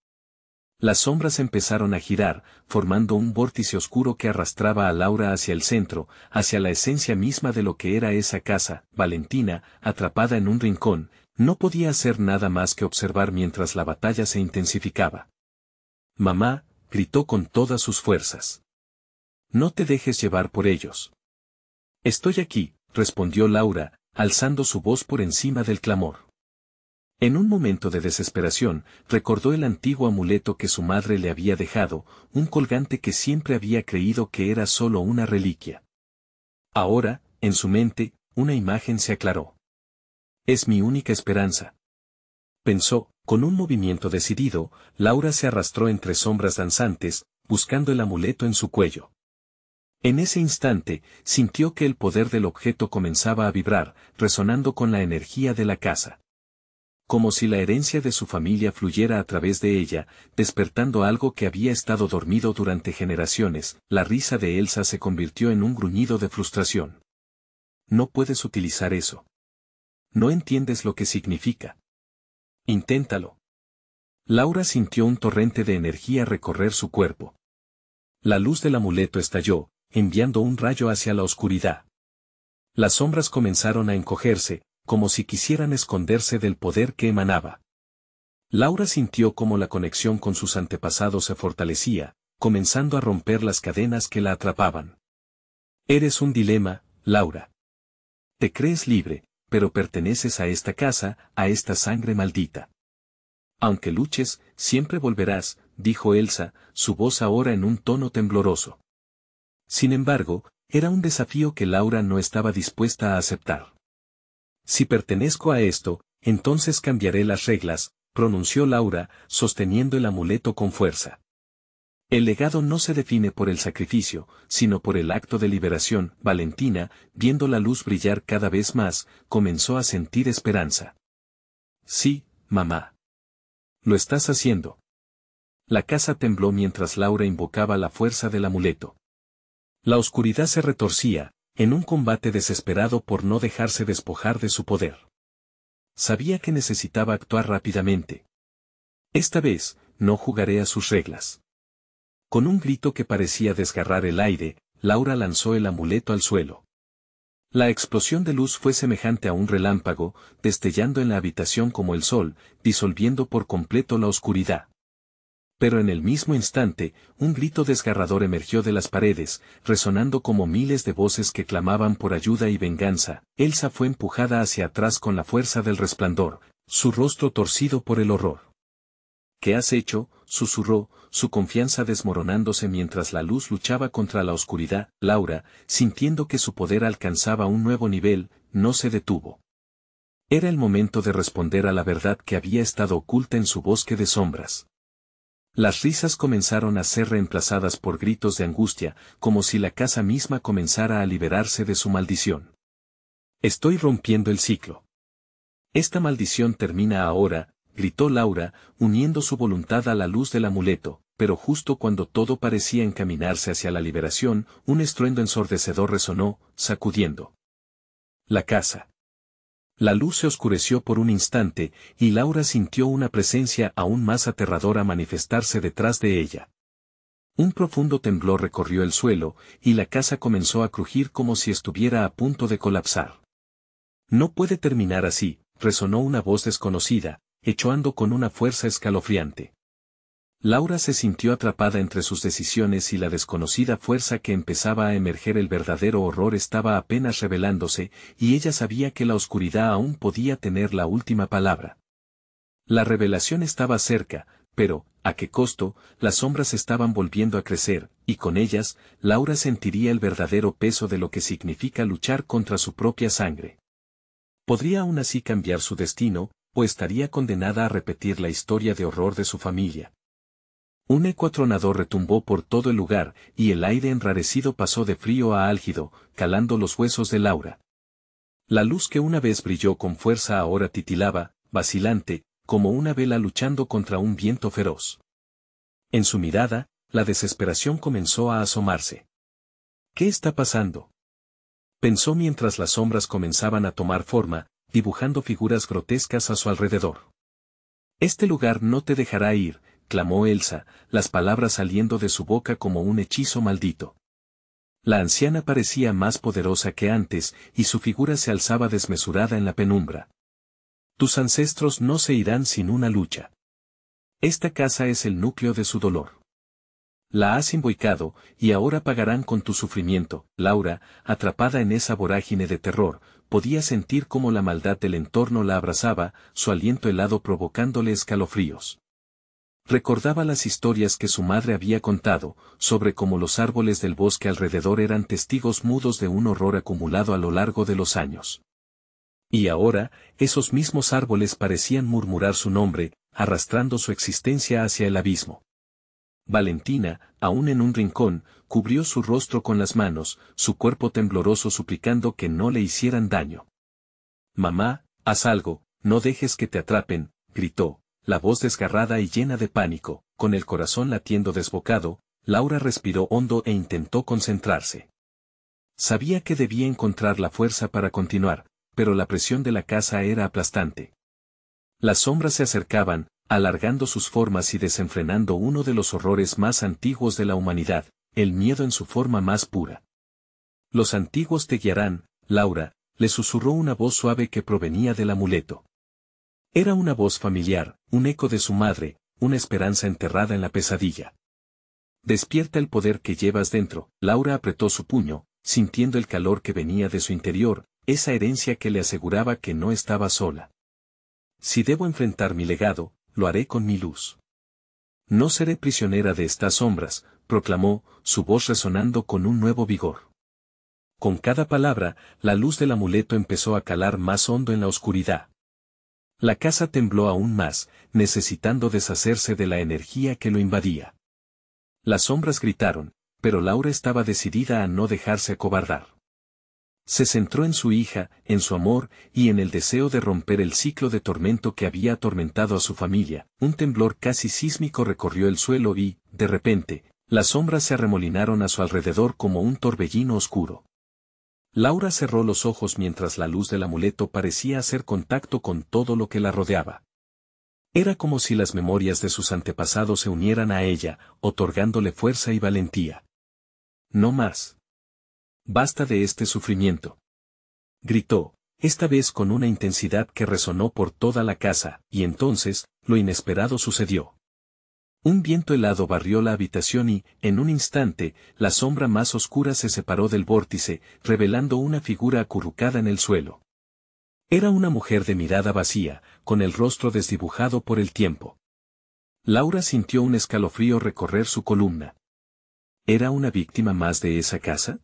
Speaker 1: Las sombras empezaron a girar, formando un vórtice oscuro que arrastraba a Laura hacia el centro, hacia la esencia misma de lo que era esa casa. Valentina, atrapada en un rincón, no podía hacer nada más que observar mientras la batalla se intensificaba. «Mamá», gritó con todas sus fuerzas. «No te dejes llevar por ellos». «Estoy aquí», respondió Laura, alzando su voz por encima del clamor. En un momento de desesperación, recordó el antiguo amuleto que su madre le había dejado, un colgante que siempre había creído que era solo una reliquia. Ahora, en su mente, una imagen se aclaró. «Es mi única esperanza», pensó. Con un movimiento decidido, Laura se arrastró entre sombras danzantes, buscando el amuleto en su cuello. En ese instante, sintió que el poder del objeto comenzaba a vibrar, resonando con la energía de la casa. Como si la herencia de su familia fluyera a través de ella, despertando algo que había estado dormido durante generaciones. La risa de Elsa se convirtió en un gruñido de frustración. «No puedes utilizar eso. No entiendes lo que significa. Inténtalo». Laura sintió un torrente de energía recorrer su cuerpo. La luz del amuleto estalló, enviando un rayo hacia la oscuridad. Las sombras comenzaron a encogerse, como si quisieran esconderse del poder que emanaba. Laura sintió cómo la conexión con sus antepasados se fortalecía, comenzando a romper las cadenas que la atrapaban. «Eres un dilema, Laura. Te crees libre, pero perteneces a esta casa, a esta sangre maldita. Aunque luches, siempre volverás», dijo Elsa, su voz ahora en un tono tembloroso. Sin embargo, era un desafío que Laura no estaba dispuesta a aceptar. «Si pertenezco a esto, entonces cambiaré las reglas», pronunció Laura, sosteniendo el amuleto con fuerza. «El legado no se define por el sacrificio, sino por el acto de liberación». Valentina, viendo la luz brillar cada vez más, comenzó a sentir esperanza. «Sí, mamá. Lo estás haciendo». La casa tembló mientras Laura invocaba la fuerza del amuleto. La oscuridad se retorcía, en un combate desesperado por no dejarse despojar de su poder. Sabía que necesitaba actuar rápidamente. «Esta vez, no jugaré a sus reglas». Con un grito que parecía desgarrar el aire, Laura lanzó el amuleto al suelo. La explosión de luz fue semejante a un relámpago, destellando en la habitación como el sol, disolviendo por completo la oscuridad. Pero en el mismo instante, un grito desgarrador emergió de las paredes, resonando como miles de voces que clamaban por ayuda y venganza. Elsa fue empujada hacia atrás con la fuerza del resplandor, su rostro torcido por el horror. «¿Qué has hecho?», susurró, su confianza desmoronándose mientras la luz luchaba contra la oscuridad. Laura, sintiendo que su poder alcanzaba un nuevo nivel, no se detuvo. Era el momento de responder a la verdad que había estado oculta en su bosque de sombras. Las risas comenzaron a ser reemplazadas por gritos de angustia, como si la casa misma comenzara a liberarse de su maldición. «Estoy rompiendo el ciclo. Esta maldición termina ahora», gritó Laura, uniendo su voluntad a la luz del amuleto, pero justo cuando todo parecía encaminarse hacia la liberación, un estruendo ensordecedor resonó, sacudiendo la casa. La luz se oscureció por un instante, y Laura sintió una presencia aún más aterradora manifestarse detrás de ella. Un profundo temblor recorrió el suelo, y la casa comenzó a crujir como si estuviera a punto de colapsar. «No puede terminar así», resonó una voz desconocida, echoando con una fuerza escalofriante. Laura se sintió atrapada entre sus decisiones y la desconocida fuerza que empezaba a emerger. El verdadero horror estaba apenas revelándose, y ella sabía que la oscuridad aún podía tener la última palabra. La revelación estaba cerca, pero, ¿a qué costo? Las sombras estaban volviendo a crecer, y con ellas, Laura sentiría el verdadero peso de lo que significa luchar contra su propia sangre. ¿Podría aún así cambiar su destino, o estaría condenada a repetir la historia de horror de su familia? Un eco atronador retumbó por todo el lugar, y el aire enrarecido pasó de frío a álgido, calando los huesos de Laura. La luz que una vez brilló con fuerza ahora titilaba, vacilante, como una vela luchando contra un viento feroz. En su mirada, la desesperación comenzó a asomarse. ¿Qué está pasando?, pensó mientras las sombras comenzaban a tomar forma, dibujando figuras grotescas a su alrededor. «Este lugar no te dejará ir», clamó Elsa, las palabras saliendo de su boca como un hechizo maldito. La anciana parecía más poderosa que antes, y su figura se alzaba desmesurada en la penumbra. «Tus ancestros no se irán sin una lucha. Esta casa es el núcleo de su dolor. La has imboicado, y ahora pagarán con tu sufrimiento». Laura, atrapada en esa vorágine de terror, podía sentir cómo la maldad del entorno la abrazaba, su aliento helado provocándole escalofríos. Recordaba las historias que su madre había contado, sobre cómo los árboles del bosque alrededor eran testigos mudos de un horror acumulado a lo largo de los años. Y ahora, esos mismos árboles parecían murmurar su nombre, arrastrando su existencia hacia el abismo. Valentina, aún en un rincón, cubrió su rostro con las manos, su cuerpo tembloroso suplicando que no le hicieran daño. «Mamá, haz algo, no dejes que te atrapen», gritó. La voz desgarrada y llena de pánico, con el corazón latiendo desbocado, Laura respiró hondo e intentó concentrarse. Sabía que debía encontrar la fuerza para continuar, pero la presión de la casa era aplastante. Las sombras se acercaban, alargando sus formas y desenfrenando uno de los horrores más antiguos de la humanidad, el miedo en su forma más pura. «Los antiguos te guiarán, Laura», le susurró una voz suave que provenía del amuleto. Era una voz familiar, un eco de su madre, una esperanza enterrada en la pesadilla. «Despierta el poder que llevas dentro». Laura apretó su puño, sintiendo el calor que venía de su interior, esa herencia que le aseguraba que no estaba sola. «Si debo enfrentar mi legado, lo haré con mi luz. No seré prisionera de estas sombras», proclamó, su voz resonando con un nuevo vigor. Con cada palabra, la luz del amuleto empezó a calar más hondo en la oscuridad. La casa tembló aún más, necesitando deshacerse de la energía que lo invadía. Las sombras gritaron, pero Laura estaba decidida a no dejarse acobardar. Se centró en su hija, en su amor, y en el deseo de romper el ciclo de tormento que había atormentado a su familia. Un temblor casi sísmico recorrió el suelo y, de repente, las sombras se arremolinaron a su alrededor como un torbellino oscuro. Laura cerró los ojos mientras la luz del amuleto parecía hacer contacto con todo lo que la rodeaba. Era como si las memorias de sus antepasados se unieran a ella, otorgándole fuerza y valentía. «No más. Basta de este sufrimiento», gritó, esta vez con una intensidad que resonó por toda la casa, y entonces, lo inesperado sucedió. Un viento helado barrió la habitación y, en un instante, la sombra más oscura se separó del vórtice, revelando una figura acurrucada en el suelo. Era una mujer de mirada vacía, con el rostro desdibujado por el tiempo. Laura sintió un escalofrío recorrer su columna. ¿Era una víctima más de esa casa?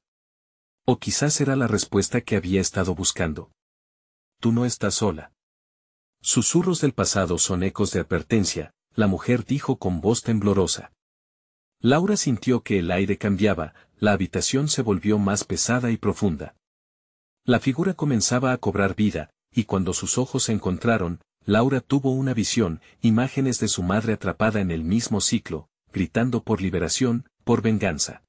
Speaker 1: ¿O quizás era la respuesta que había estado buscando? «Tú no estás sola». Susurros del pasado son ecos de advertencia, la mujer dijo con voz temblorosa. Laura sintió que el aire cambiaba, la habitación se volvió más pesada y profunda. La figura comenzaba a cobrar vida, y cuando sus ojos se encontraron, Laura tuvo una visión, imágenes de su madre atrapada en el mismo ciclo, gritando por liberación, por venganza.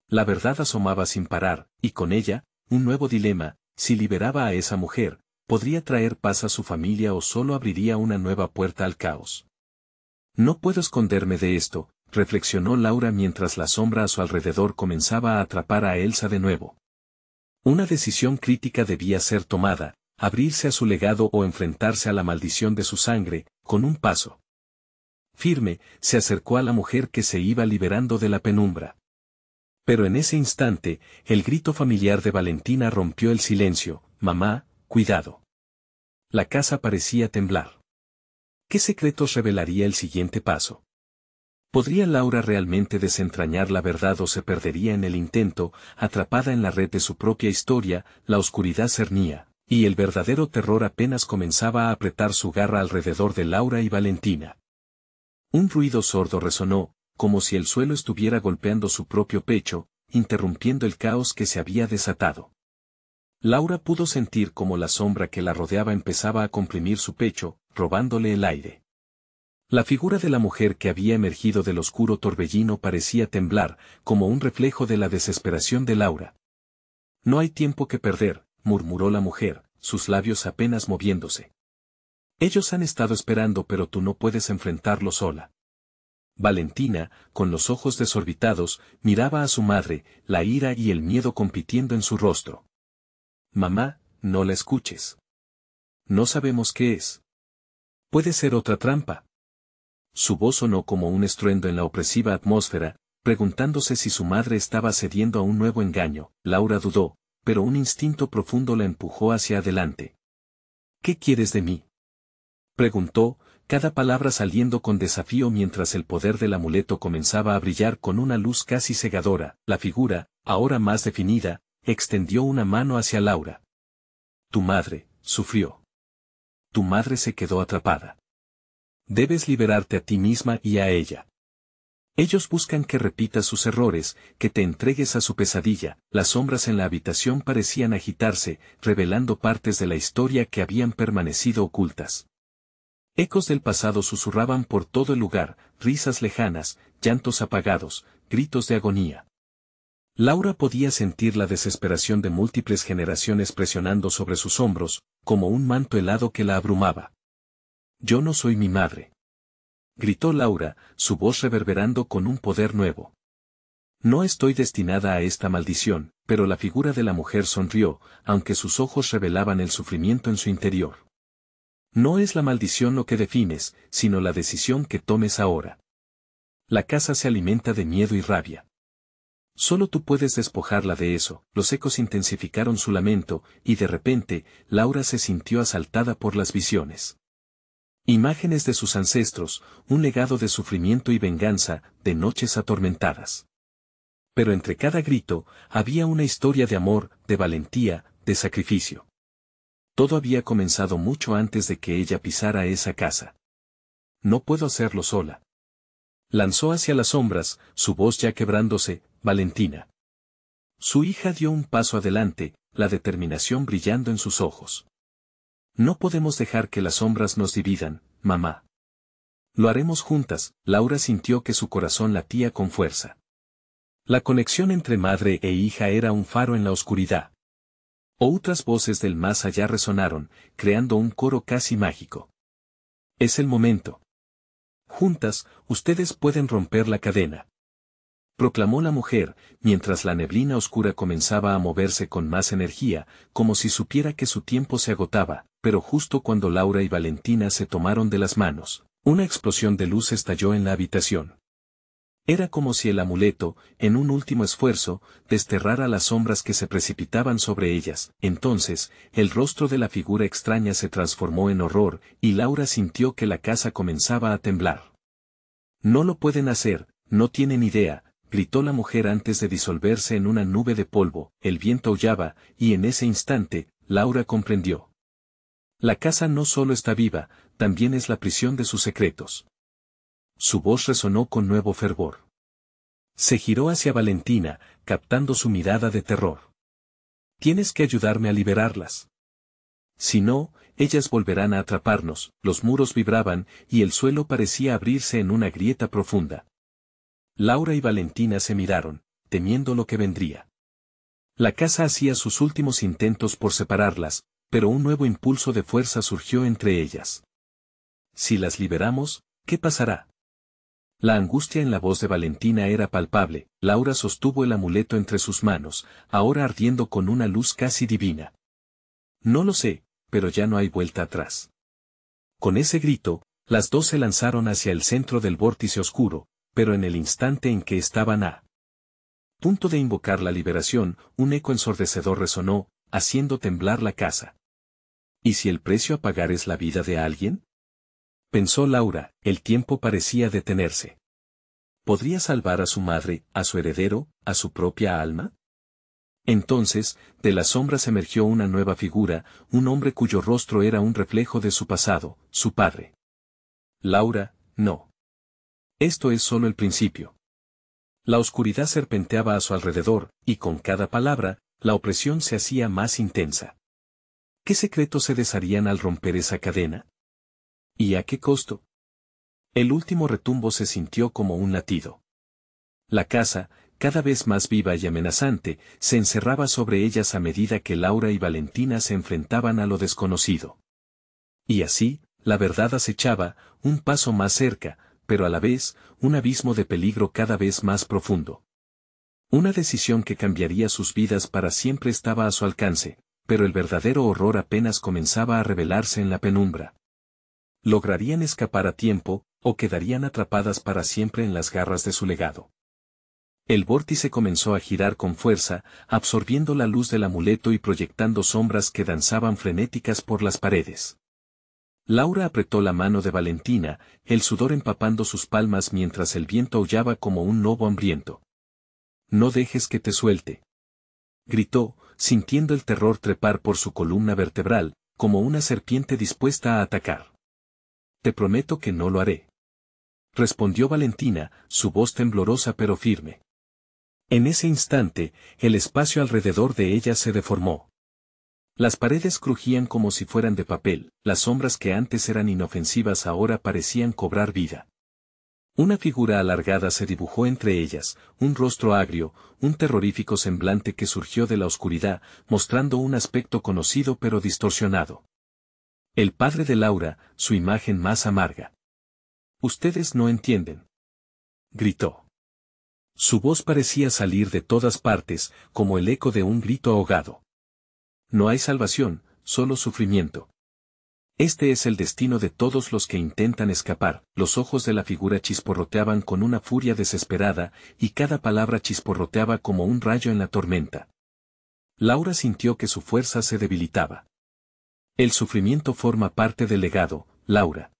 Speaker 1: La verdad asomaba sin parar, y con ella, un nuevo dilema: si liberaba a esa mujer, ¿podría traer paz a su familia o solo abriría una nueva puerta al caos? «No puedo esconderme de esto», reflexionó Laura mientras la sombra a su alrededor comenzaba a atrapar a Elsa de nuevo. Una decisión crítica debía ser tomada: abrirse a su legado o enfrentarse a la maldición de su sangre, con un paso. Firme, se acercó a la mujer que se iba liberando de la penumbra. Pero en ese instante, el grito familiar de Valentina rompió el silencio: «Mamá, cuidado». La casa parecía temblar. ¿Qué secretos revelaría el siguiente paso? ¿Podría Laura realmente desentrañar la verdad o se perdería en el intento, atrapada en la red de su propia historia? La oscuridad cernía, y el verdadero terror apenas comenzaba a apretar su garra alrededor de Laura y Valentina. Un ruido sordo resonó, como si el suelo estuviera golpeando su propio pecho, interrumpiendo el caos que se había desatado. Laura pudo sentir cómo la sombra que la rodeaba empezaba a comprimir su pecho, robándole el aire. La figura de la mujer que había emergido del oscuro torbellino parecía temblar, como un reflejo de la desesperación de Laura. «No hay tiempo que perder», murmuró la mujer, sus labios apenas moviéndose. «Ellos han estado esperando, pero tú no puedes enfrentarlo sola». Valentina, con los ojos desorbitados, miraba a su madre, la ira y el miedo compitiendo en su rostro. «Mamá, no la escuches. No sabemos qué es. Puede ser otra trampa». Su voz sonó como un estruendo en la opresiva atmósfera, preguntándose si su madre estaba cediendo a un nuevo engaño. Laura dudó, pero un instinto profundo la empujó hacia adelante. «¿Qué quieres de mí?», preguntó, cada palabra saliendo con desafío mientras el poder del amuleto comenzaba a brillar con una luz casi cegadora. La figura, ahora más definida, extendió una mano hacia Laura. «Tu madre sufrió. Tu madre se quedó atrapada. Debes liberarte a ti misma y a ella. Ellos buscan que repitas sus errores, que te entregues a su pesadilla». Las sombras en la habitación parecían agitarse, revelando partes de la historia que habían permanecido ocultas. Ecos del pasado susurraban por todo el lugar, risas lejanas, llantos apagados, gritos de agonía. Laura podía sentir la desesperación de múltiples generaciones presionando sobre sus hombros, como un manto helado que la abrumaba. «Yo no soy mi madre», gritó Laura, su voz reverberando con un poder nuevo. «No estoy destinada a esta maldición», pero la figura de la mujer sonrió, aunque sus ojos revelaban el sufrimiento en su interior. «No es la maldición lo que defines, sino la decisión que tomes ahora. La casa se alimenta de miedo y rabia. Solo tú puedes despojarla de eso». Los ecos intensificaron su lamento, y de repente, Laura se sintió asaltada por las visiones. Imágenes de sus ancestros, un legado de sufrimiento y venganza, de noches atormentadas. Pero entre cada grito, había una historia de amor, de valentía, de sacrificio. Todo había comenzado mucho antes de que ella pisara esa casa. «No puedo hacerlo sola», lanzó hacia las sombras, su voz ya quebrándose. «Valentina». Su hija dio un paso adelante, la determinación brillando en sus ojos. «No podemos dejar que las sombras nos dividan, mamá. Lo haremos juntas». Laura sintió que su corazón latía con fuerza. La conexión entre madre e hija era un faro en la oscuridad. Otras voces del más allá resonaron, creando un coro casi mágico. «Es el momento. Juntas, ustedes pueden romper la cadena», proclamó la mujer, mientras la neblina oscura comenzaba a moverse con más energía, como si supiera que su tiempo se agotaba. Pero justo cuando Laura y Valentina se tomaron de las manos, una explosión de luz estalló en la habitación. Era como si el amuleto, en un último esfuerzo, desterrara las sombras que se precipitaban sobre ellas. Entonces, el rostro de la figura extraña se transformó en horror, y Laura sintió que la casa comenzaba a temblar. «No lo pueden hacer, no tienen idea», gritó la mujer antes de disolverse en una nube de polvo. El viento aullaba, y en ese instante, Laura comprendió. La casa no solo está viva, también es la prisión de sus secretos. Su voz resonó con nuevo fervor. Se giró hacia Valentina, captando su mirada de terror. «Tienes que ayudarme a liberarlas. Si no, ellas volverán a atraparnos». Los muros vibraban, y el suelo parecía abrirse en una grieta profunda. Laura y Valentina se miraron, temiendo lo que vendría. La casa hacía sus últimos intentos por separarlas, pero un nuevo impulso de fuerza surgió entre ellas. «Si las liberamos, ¿qué pasará?». La angustia en la voz de Valentina era palpable. Laura sostuvo el amuleto entre sus manos, ahora ardiendo con una luz casi divina. «No lo sé, pero ya no hay vuelta atrás». Con ese grito, Las dos se lanzaron hacia el centro del vórtice oscuro, pero en el instante en que estaban a punto de invocar la liberación, un eco ensordecedor resonó, haciendo temblar la casa. ¿Y si el precio a pagar es la vida de alguien? Pensó Laura, el tiempo parecía detenerse. ¿Podría salvar a su madre, a su heredero, a su propia alma? Entonces, de las sombras emergió una nueva figura, un hombre cuyo rostro era un reflejo de su pasado, su padre. Laura, no. Esto es solo el principio. La oscuridad serpenteaba a su alrededor, y con cada palabra, la opresión se hacía más intensa. ¿Qué secretos se desharían al romper esa cadena? ¿Y a qué costo? El último retumbo se sintió como un latido. La casa, cada vez más viva y amenazante, se encerraba sobre ellas a medida que Laura y Valentina se enfrentaban a lo desconocido. Y así, la verdad acechaba, un paso más cerca, pero a la vez, un abismo de peligro cada vez más profundo. Una decisión que cambiaría sus vidas para siempre estaba a su alcance, pero el verdadero horror apenas comenzaba a revelarse en la penumbra. ¿Lograrían escapar a tiempo, o quedarían atrapadas para siempre en las garras de su legado? El vórtice comenzó a girar con fuerza, absorbiendo la luz del amuleto y proyectando sombras que danzaban frenéticas por las paredes. Laura apretó la mano de Valentina, el sudor empapando sus palmas mientras el viento aullaba como un lobo hambriento. «No dejes que te suelte», gritó, sintiendo el terror trepar por su columna vertebral, como una serpiente dispuesta a atacar. «Te prometo que no lo haré», respondió Valentina, su voz temblorosa pero firme. En ese instante, el espacio alrededor de ella se deformó. Las paredes crujían como si fueran de papel, las sombras que antes eran inofensivas ahora parecían cobrar vida. Una figura alargada se dibujó entre ellas, un rostro agrio, un terrorífico semblante que surgió de la oscuridad, mostrando un aspecto conocido pero distorsionado. El padre de Laura, su imagen más amarga. «Ustedes no entienden», gritó. Su voz parecía salir de todas partes, como el eco de un grito ahogado. «No hay salvación, solo sufrimiento. Este es el destino de todos los que intentan escapar». Los ojos de la figura chisporroteaban con una furia desesperada, y cada palabra chisporroteaba como un rayo en la tormenta. Laura sintió que su fuerza se debilitaba. «El sufrimiento forma parte del legado, Laura.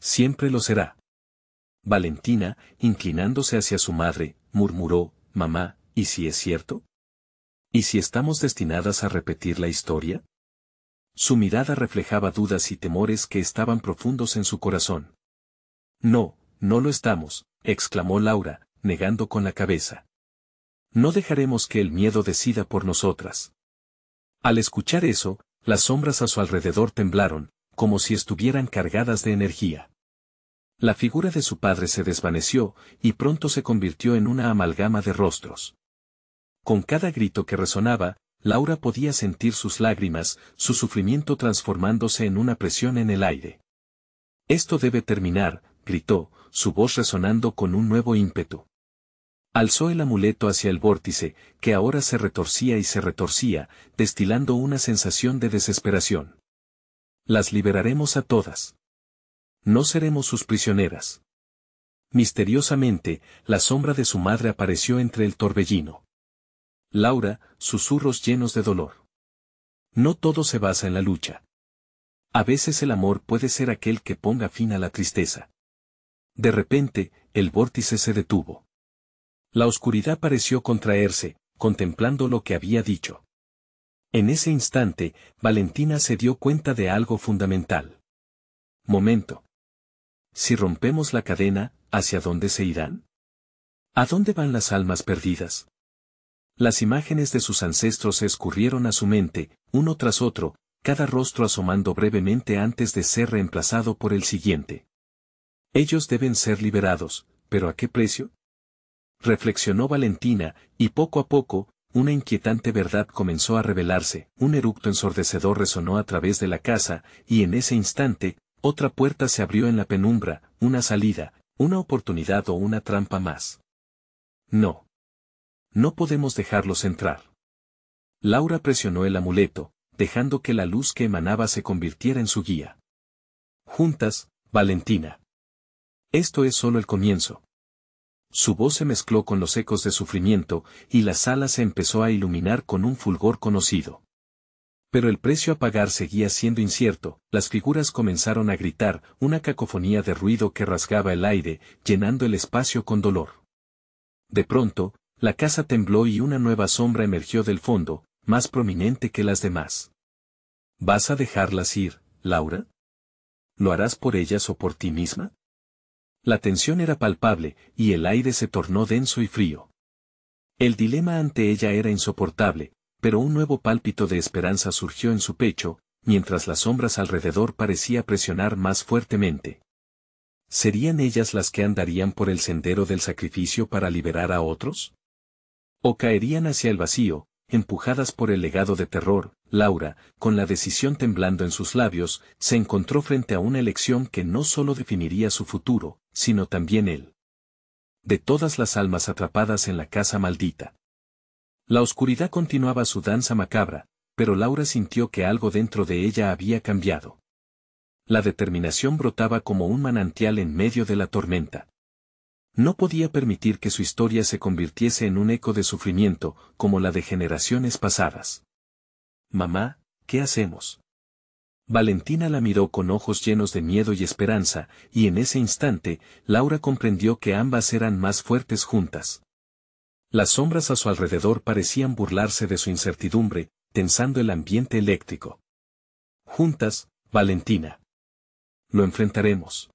Speaker 1: Siempre lo será». Valentina, inclinándose hacia su madre, murmuró: «Mamá, ¿y si es cierto? ¿Y si estamos destinadas a repetir la historia?». Su mirada reflejaba dudas y temores que estaban profundos en su corazón. «No, no lo estamos», exclamó Laura, negando con la cabeza. «No dejaremos que el miedo decida por nosotras». Al escuchar eso, las sombras a su alrededor temblaron, como si estuvieran cargadas de energía. La figura de su padre se desvaneció, y pronto se convirtió en una amalgama de rostros. Con cada grito que resonaba, Laura podía sentir sus lágrimas, su sufrimiento transformándose en una presión en el aire. «Esto debe terminar», gritó, su voz resonando con un nuevo ímpetu. Alzó el amuleto hacia el vórtice, que ahora se retorcía y se retorcía, destilando una sensación de desesperación. «Las liberaremos a todas. No seremos sus prisioneras». Misteriosamente, la sombra de su madre apareció entre el torbellino. «Laura», susurros llenos de dolor. «No todo se basa en la lucha. A veces el amor puede ser aquel que ponga fin a la tristeza». De repente, el vórtice se detuvo. La oscuridad pareció contraerse, contemplando lo que había dicho. En ese instante, Valentina se dio cuenta de algo fundamental. «Momento. Si rompemos la cadena, ¿hacia dónde se irán? ¿A dónde van las almas perdidas?». Las imágenes de sus ancestros se escurrieron a su mente, uno tras otro, cada rostro asomando brevemente antes de ser reemplazado por el siguiente. «Ellos deben ser liberados, ¿pero a qué precio?», reflexionó Valentina, y poco a poco, una inquietante verdad comenzó a revelarse. Un eructo ensordecedor resonó a través de la casa, y en ese instante, otra puerta se abrió en la penumbra, una salida, una oportunidad o una trampa más. «No. No podemos dejarlos entrar». Laura presionó el amuleto, dejando que la luz que emanaba se convirtiera en su guía. Juntas, Valentina. Esto es solo el comienzo. Su voz se mezcló con los ecos de sufrimiento, y la sala se empezó a iluminar con un fulgor conocido. Pero el precio a pagar seguía siendo incierto, las figuras comenzaron a gritar, una cacofonía de ruido que rasgaba el aire, llenando el espacio con dolor. De pronto, la casa tembló y una nueva sombra emergió del fondo, más prominente que las demás. ¿Vas a dejarlas ir, Laura? ¿Lo harás por ellas o por ti misma? La tensión era palpable, y el aire se tornó denso y frío. El dilema ante ella era insoportable, pero un nuevo pálpito de esperanza surgió en su pecho, mientras las sombras alrededor parecía presionar más fuertemente. ¿Serían ellas las que andarían por el sendero del sacrificio para liberar a otros? ¿O caerían hacia el vacío, empujadas por el legado de terror? Laura, con la decisión temblando en sus labios, se encontró frente a una elección que no solo definiría su futuro, sino también él. De todas las almas atrapadas en la casa maldita. La oscuridad continuaba su danza macabra, pero Laura sintió que algo dentro de ella había cambiado. La determinación brotaba como un manantial en medio de la tormenta. No podía permitir que su historia se convirtiese en un eco de sufrimiento, como la de generaciones pasadas. Mamá, ¿qué hacemos? Valentina la miró con ojos llenos de miedo y esperanza, y en ese instante, Laura comprendió que ambas eran más fuertes juntas. Las sombras a su alrededor parecían burlarse de su incertidumbre, tensando el ambiente eléctrico. Juntas, Valentina. Lo enfrentaremos.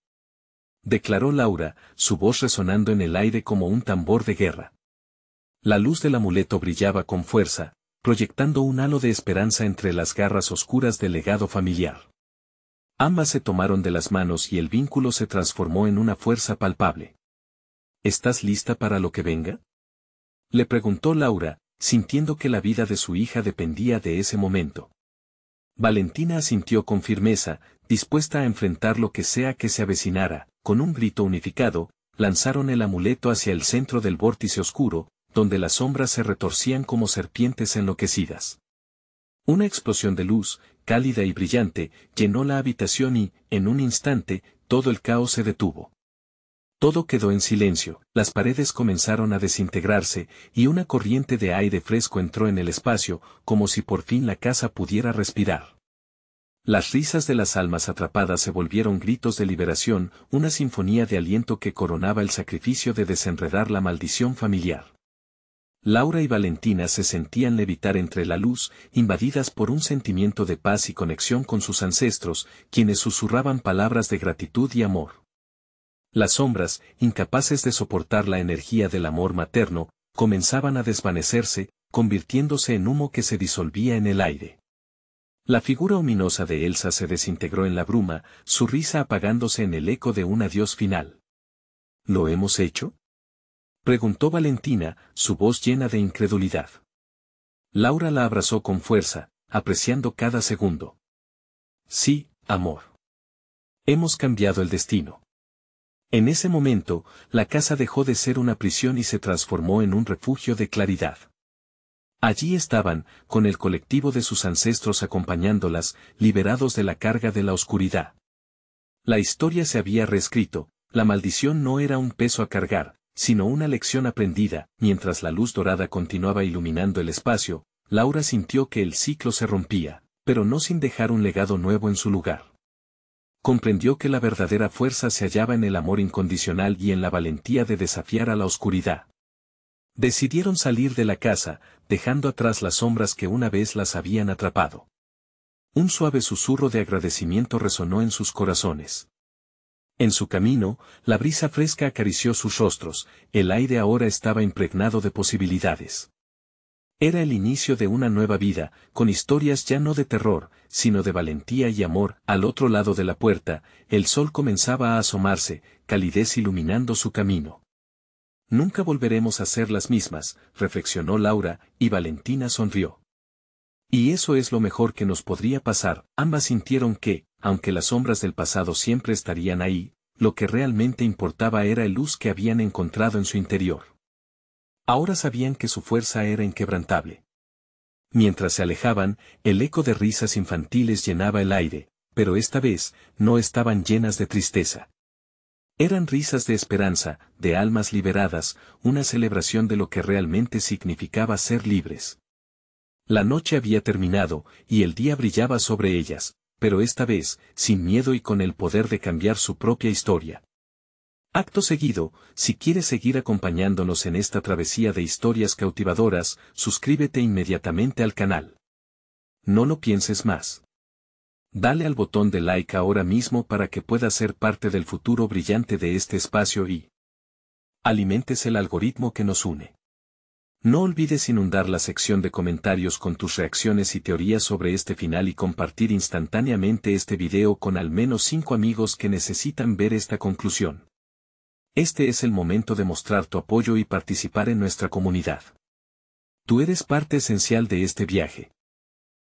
Speaker 1: Declaró Laura, su voz resonando en el aire como un tambor de guerra. La luz del amuleto brillaba con fuerza, proyectando un halo de esperanza entre las garras oscuras del legado familiar. Ambas se tomaron de las manos y el vínculo se transformó en una fuerza palpable. ¿Estás lista para lo que venga? Le preguntó Laura, sintiendo que la vida de su hija dependía de ese momento. Valentina asintió con firmeza, dispuesta a enfrentar lo que sea que se avecinara. Con un grito unificado, lanzaron el amuleto hacia el centro del vórtice oscuro, donde las sombras se retorcían como serpientes enloquecidas. Una explosión de luz, cálida y brillante, llenó la habitación y, en un instante, todo el caos se detuvo. Todo quedó en silencio, las paredes comenzaron a desintegrarse, y una corriente de aire fresco entró en el espacio, como si por fin la casa pudiera respirar. Las risas de las almas atrapadas se volvieron gritos de liberación, una sinfonía de aliento que coronaba el sacrificio de desenredar la maldición familiar. Laura y Valentina se sentían levitar entre la luz, invadidas por un sentimiento de paz y conexión con sus ancestros, quienes susurraban palabras de gratitud y amor. Las sombras, incapaces de soportar la energía del amor materno, comenzaban a desvanecerse, convirtiéndose en humo que se disolvía en el aire. La figura ominosa de Elsa se desintegró en la bruma, su risa apagándose en el eco de un adiós final. ¿Lo hemos hecho? Preguntó Valentina, su voz llena de incredulidad. Laura la abrazó con fuerza, apreciando cada segundo. Sí, amor. Hemos cambiado el destino. En ese momento, la casa dejó de ser una prisión y se transformó en un refugio de claridad. Allí estaban, con el colectivo de sus ancestros acompañándolas, liberados de la carga de la oscuridad. La historia se había reescrito, la maldición no era un peso a cargar, sino una lección aprendida. Mientras la luz dorada continuaba iluminando el espacio, Laura sintió que el ciclo se rompía, pero no sin dejar un legado nuevo en su lugar. Comprendió que la verdadera fuerza se hallaba en el amor incondicional y en la valentía de desafiar a la oscuridad. Decidieron salir de la casa, dejando atrás las sombras que una vez las habían atrapado. Un suave susurro de agradecimiento resonó en sus corazones. En su camino, la brisa fresca acarició sus rostros, el aire ahora estaba impregnado de posibilidades. Era el inicio de una nueva vida, con historias ya no de terror, sino de valentía y amor. Al otro lado de la puerta, el sol comenzaba a asomarse, calidez iluminando su camino. Nunca volveremos a ser las mismas, reflexionó Laura, y Valentina sonrió. Y eso es lo mejor que nos podría pasar. Ambas sintieron que, aunque las sombras del pasado siempre estarían ahí, lo que realmente importaba era la luz que habían encontrado en su interior. Ahora sabían que su fuerza era inquebrantable. Mientras se alejaban, el eco de risas infantiles llenaba el aire, pero esta vez, no estaban llenas de tristeza. Eran risas de esperanza, de almas liberadas, una celebración de lo que realmente significaba ser libres. La noche había terminado, y el día brillaba sobre ellas, pero esta vez, sin miedo y con el poder de cambiar su propia historia. Acto seguido, si quieres seguir acompañándonos en esta travesía de historias cautivadoras, suscríbete inmediatamente al canal. No lo pienses más. Dale al botón de like ahora mismo para que puedas ser parte del futuro brillante de este espacio y alimentes el algoritmo que nos une. No olvides inundar la sección de comentarios con tus reacciones y teorías sobre este final y compartir instantáneamente este video con al menos 5 amigos que necesitan ver esta conclusión. Este es el momento de mostrar tu apoyo y participar en nuestra comunidad. Tú eres parte esencial de este viaje.